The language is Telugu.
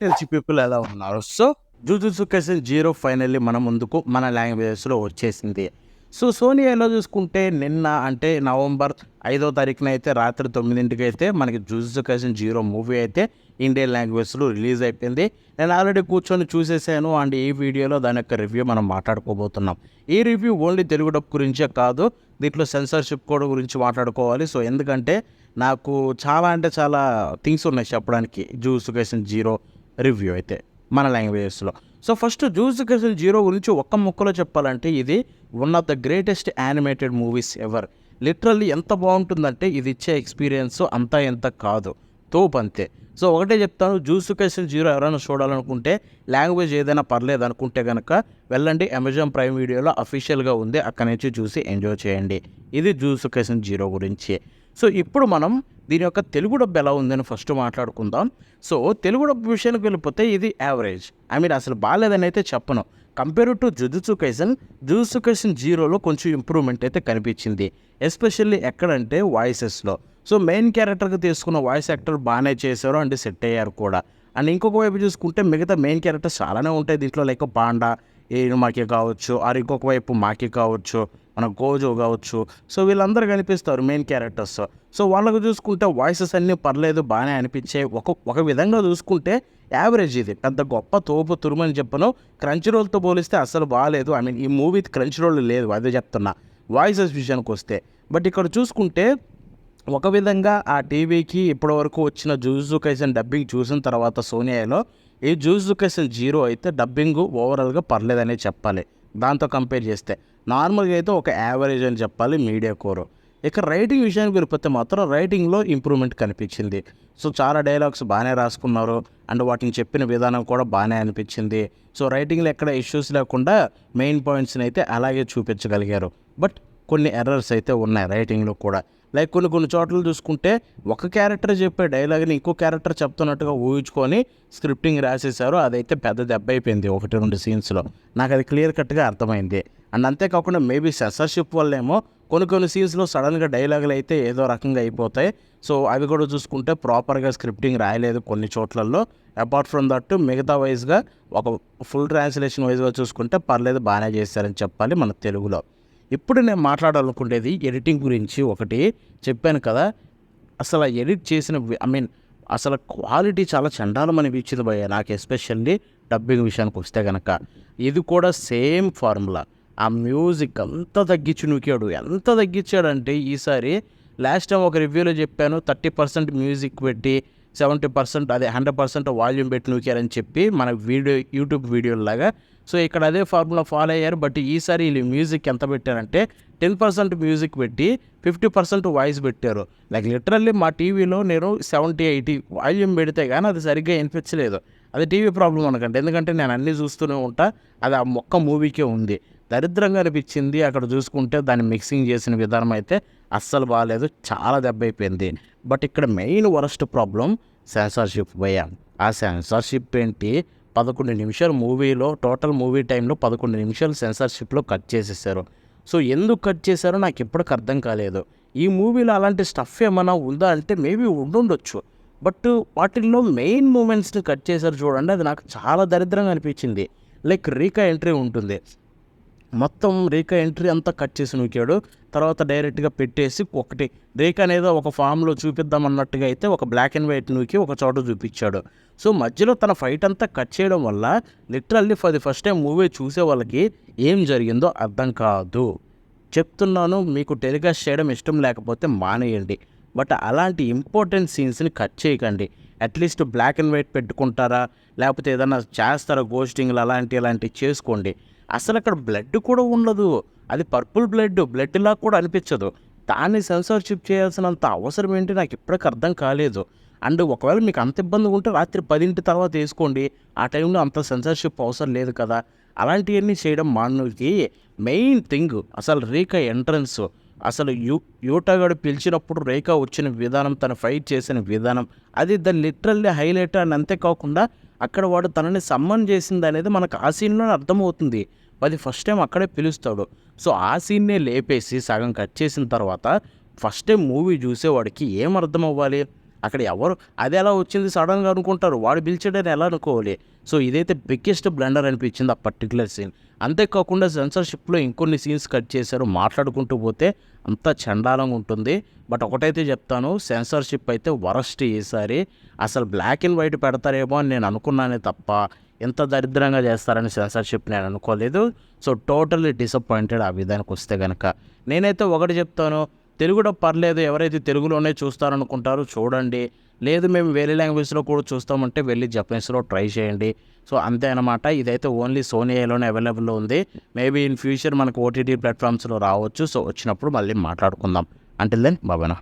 తెలిసి పీపుల్ ఎలా ఉన్నారు. సో జూజుత్సు కైసెన్ జీరో ఫైనల్లీ మన ముందుకు మన లాంగ్వేజెస్లో వచ్చేసింది. సో సోనీ ఎలా చూసుకుంటే నిన్న అంటే నవంబర్ 5వ తారీఖున అయితే రాత్రి 9ంటికి అయితే మనకి జూజుత్సు కైసెన్ జీరో మూవీ అయితే ఇండియన్ లాంగ్వేజ్లో రిలీజ్ అయిపోయింది. నేను ఆల్రెడీ కూర్చొని చూసేసాను అండ్ ఈ వీడియోలో దాని యొక్క రివ్యూ మనం మాట్లాడుకోబోతున్నాం. ఈ రివ్యూ ఓన్లీ తెలుగు డబ్ గురించే కాదు, దీంట్లో సెన్సార్షిప్ కూడా గురించి మాట్లాడుకోవాలి. సో ఎందుకంటే నాకు చాలా అంటే చాలా థింగ్స్ ఉన్నాయి చెప్పడానికి జూజుత్సు కైసెన్ జీరో రివ్యూ అయితే మన లాంగ్వేజెస్లో. సో ఫస్ట్ జూజుత్సు కైసెన్ జీరో గురించి ఒక్క ముక్కలో చెప్పాలంటే ఇది one of the greatest animated movies ever. Literally ఎంత బాగుంటుందంటే ఇది ఇచ్చే ఎక్స్పీరియన్స్ అంతా ఎంత కాదు, తోపు అంతే. సో ఒకటే చెప్తాను, జూజుత్సు కైసెన్ జీరో ఎవరైనా చూడాలనుకుంటే లాంగ్వేజ్ ఏదైనా పర్లేదు అనుకుంటే కనుక వెళ్ళండి, అమెజాన్ ప్రైమ్ వీడియోలో అఫీషియల్గా ఉంది, అక్కడి నుంచి చూసి ఎంజాయ్ చేయండి. ఇది జూజుత్సు కైసెన్ జీరో గురించి. సో ఇప్పుడు మనం దీని యొక్క తెలుగు డబ్బు ఎలా ఉందని ఫస్ట్ మాట్లాడుకుందాం. సో తెలుగు డబ్బు విషయానికి వెళ్ళిపోతే ఇది యావరేజ్, అసలు బాగాలేదని అయితే చెప్పను. కంపేర్ టు జుజుత్సు కైసెన్ జీరోలో కొంచెం ఇంప్రూవ్మెంట్ అయితే కనిపించింది, ఎస్పెషల్లీ ఎక్కడంటే వాయిసెస్లో. సో మెయిన్ క్యారెక్టర్కి తీసుకున్న వాయిస్ యాక్టర్ బాగానే చేశారు అండ్ సెట్ అయ్యారు కూడా. అండ్ ఇంకొక వైపు చూసుకుంటే మిగతా మెయిన్ క్యారెక్టర్స్ చాలానే ఉంటాయి దీంట్లో, లైక్ పాండా మాకి కావచ్చు, ఆర్ ఇంకొక వైపు మాకి కావచ్చు, మన గోజో కావచ్చు. సో వీళ్ళందరూ కనిపిస్తారు మెయిన్ క్యారెక్టర్స్. సో వాళ్ళకు చూసుకుంటే వాయిసెస్ అన్నీ పర్లేదు, బాగానే అనిపించాయి. ఒక విధంగా చూసుకుంటే యావరేజ్, ఇది పెద్ద గొప్ప తోపు తురుమని చెప్పను. క్రంచ్ రోల్తో పోలిస్తే అసలు బాగాలేదు. ఈ మూవీ క్రంచ్ రోల్ లేదు, అదే చెప్తున్నా వాయిసెస్ విషయానికి వస్తే. బట్ ఇక్కడ చూసుకుంటే ఒక విధంగా ఆ టీవీకి ఇప్పటివరకు వచ్చిన జూజుత్సు కైసెన్ డబ్బింగ్ చూసిన తర్వాత సోనియాలో ఈ జూజుత్సు కైసెన్ జీరో అయితే డబ్బింగ్ ఓవరాల్గా పర్లేదనే చెప్పాలి. దాంతో కంపేర్ చేస్తే నార్మల్గా అయితే ఒక యావరేజ్ అని చెప్పాలి, మీడియా కోర్. ఇక రైటింగ్ విషయానికి వెళ్ళిపోతే మాత్రం రైటింగ్లో ఇంప్రూవ్మెంట్ కనిపించింది. సో చాలా డైలాగ్స్ బాగానే రాసుకున్నారు అండ్ వాటిని చెప్పిన విధానం కూడా బాగానే అనిపించింది. సో రైటింగ్లో ఎక్కడ ఇష్యూస్ లేకుండా మెయిన్ పాయింట్స్ని అయితే అలాగే చూపించగలిగారు. బట్ కొన్ని ఎర్రర్స్ అయితే ఉన్నాయి రైటింగ్లో కూడా. లైక్ కొన్ని చోట్ల చూసుకుంటే ఒక క్యారెక్టర్ చెప్పే డైలాగ్ని ఇంకో క్యారెక్టర్ చెప్తున్నట్టుగా ఊహించుకొని స్క్రిప్టింగ్ రాసేసారు. అదైతే పెద్ద దెబ్బ అయిపోయింది 1-2 సీన్స్లో, నాకు అది క్లియర్ కట్గా అర్థమైంది. అండ్ అంతేకాకుండా మేబీ సెన్సార్షిప్ వల్లేమో కొన్ని సీన్స్లో సడన్గా డైలాగులు అయితే ఏదో రకంగా అయిపోతాయి. సో అవి కూడా చూసుకుంటే ప్రాపర్గా స్క్రిప్టింగ్ రాయలేదు కొన్ని చోట్లలో. అపార్ట్ ఫ్రమ్ దట్ మిగతా వైజ్గా ఒక ఫుల్ ట్రాన్స్లేషన్ వైజ్గా చూసుకుంటే పర్లేదు, బాగానే చేశారని చెప్పాలి మన తెలుగులో. ఇప్పుడు నేను మాట్లాడాలనుకునేది ఎడిటింగ్ గురించి. ఒకటి చెప్పాను కదా, అసలు ఎడిట్ చేసిన అసలు క్వాలిటీ చాలా చండాలం అనిపించింది భయ్య నాకు, ఎస్పెషల్లీ డబ్బింగ్ విషయానికి వస్తే కనుక. ఇది కూడా సేమ్ ఫార్ములా, ఆ మ్యూజిక్ అంతా నూకాడు. ఎంత తగ్గించాడంటే ఈసారి, లాస్ట్ టైం ఒక రివ్యూలో చెప్పాను 30% మ్యూజిక్ పెట్టి 70% అదే 100% వాల్యూమ్ పెట్టి నూకారని చెప్పి మన యూట్యూబ్ వీడియోలాగా. సో ఇక్కడ అదే ఫార్ములా ఫాలో అయ్యారు. బట్ ఈసారి వీళ్ళు మ్యూజిక్ ఎంత పెట్టారంటే 10% మ్యూజిక్ పెట్టి 50% వాయిస్ పెట్టారు. లైక్ లిటరల్లీ మా టీవీలో నేను 70-80 వాల్యూమ్ పెడితే కానీ అది సరిగ్గా వినిపించలేదు. అది టీవీ ప్రాబ్లం అనకండి, ఎందుకంటే నేను అన్నీ చూస్తూనే ఉంటా, అది ఆ మొక్క మూవీకే ఉంది. దరిద్రంగా అనిపించింది. అక్కడ చూసుకుంటే దాన్ని మిక్సింగ్ చేసిన విధానం అయితే అస్సలు బాగాలేదు, చాలా దెబ్బ అయిపోయింది. బట్ ఇక్కడ మెయిన్ వరస్ట్ ప్రాబ్లం సెన్సార్షిప్ భయ్యా. ఆ సెన్సార్షిప్ ఏంటి, 11 నిమిషాలు మూవీలో, టోటల్ మూవీ టైంలో 11 నిమిషాలు సెన్సార్షిప్లో కట్ చేసేసారు. సో ఎందుకు కట్ చేశారో నాకు ఇప్పటికి అర్థం కాలేదు. ఈ మూవీలో అలాంటి స్టఫ్ ఏమైనా ఉందా అంటే మేబీ ఉండుండొచ్చు, బట్ వాటిల్లో మెయిన్ మూమెంట్స్ని కట్ చేశారు చూడండి, అది నాకు చాలా దరిద్రంగా అనిపించింది. లైక్ రీకా ఎంట్రీ ఉంటుంది, మొత్తం రేఖ ఎంట్రీ అంతా కట్ చేసి నూకాడు. తర్వాత డైరెక్ట్గా పెట్టేసి ఒకటి రేఖ అనేది ఒక ఫామ్లో చూపిద్దాం అన్నట్టుగా అయితే ఒక బ్లాక్ అండ్ వైట్ నూకి ఒక చోట చూపించాడు. సో మధ్యలో తన ఫైట్ అంతా కట్ చేయడం వల్ల literally for the first time movie చూసే వాళ్ళకి ఏం జరిగిందో అర్థం కాదు. చెప్తున్నాను, మీకు టెలికాస్ట్ చేయడం ఇష్టం లేకపోతే మానేయండి, బట్ అలాంటి ఇంపార్టెంట్ సీన్స్ని కట్ చేయకండి. అట్లీస్ట్ బ్లాక్ అండ్ వైట్ పెట్టుకుంటారా, లేకపోతే ఏదైనా చేస్తారా గోస్టింగ్లు అలాంటివి చేసుకోండి. అసలు అక్కడ బ్లడ్ కూడా ఉండదు, అది పర్పుల్ బ్లడ్లా కూడా అనిపించదు. దాన్ని సెన్సార్షిప్ చేయాల్సినంత అవసరం ఏంటి నాకు ఇప్పటికీ అర్థం కాలేదు. అండ్ ఒకవేళ మీకు అంత ఇబ్బందిగా ఉంటే రాత్రి 10 తర్వాత వేసుకోండి, ఆ టైంలో అంత సెన్సార్షిప్ అవసరం లేదు కదా. అలాంటివన్నీ చేయడం మానవుడికి మెయిన్ థింగ్. అసలు రేఖ ఎంట్రన్స్, అసలు యూటాగాడు పిలిచినప్పుడు రేఖ వచ్చిన విధానం, తను ఫైట్ చేసిన విధానం, అది దాన్ని లిటరల్లీ హైలైట్. అని అంతేకాకుండా అక్కడ వాడు తనని సమ్మన్ చేసింది అనేది మనకు ఆ సీన్లోనే అర్థమవుతుంది. అది ఫస్ట్ టైం అక్కడే పిలుస్తాడు. సో ఆ సీన్నే లేపేసి సగం కట్ చేసిన తర్వాత ఫస్ట్ టైం మూవీ చూసేవాడికి ఏం అర్థం అవ్వాలి, అక్కడ ఎవరు అది ఎలా వచ్చింది సడన్గా అనుకుంటారు, వాడు పిలిచాడని ఎలా అనుకోవాలి. సో ఇదైతే బిగ్గెస్ట్ బ్లండర్ అనిపించింది ఆ పర్టికులర్ సీన్. అంతేకాకుండా సెన్సార్షిప్లో ఇంకొన్ని సీన్స్ కట్ చేశారు, మాట్లాడుకుంటూ పోతే అంత చండాలంగా ఉంటుంది. బట్ ఒకటైతే చెప్తాను, సెన్సార్షిప్ అయితే వరస్ట్ ఈసారి. అసలు బ్లాక్ అండ్ వైట్ పెడతారేమో అని నేను అనుకున్నానే తప్ప ఎంత దరిద్రంగా చేస్తారని సెన్సార్షిప్ నేను అనుకోలేదు. సో టోటల్లీ డిసప్పాయింటెడ్ ఆ విధానికి వస్తే కనుక. నేనైతే ఒకటి చెప్తాను, తెలుగులో పర్లేదు, ఎవరైతే తెలుగులోనే చూస్తారనుకుంటారో చూడండి, లేదు మేము వేరే లాంగ్వేజ్లో కూడా చూస్తామంటే వెళ్ళి జపనీస్లో ట్రై చేయండి. సో అంతే అనమాట. ఇదైతే ఓన్లీ సోనీలోనే అవైలబుల్లో ఉంది. మేబీ ఇన్ ఫ్యూచర్ మనకు ఓటీటీ ప్లాట్ఫామ్స్లో రావచ్చు. సో వచ్చినప్పుడు మళ్ళీ మాట్లాడుకుందాం. Until then బాబానా.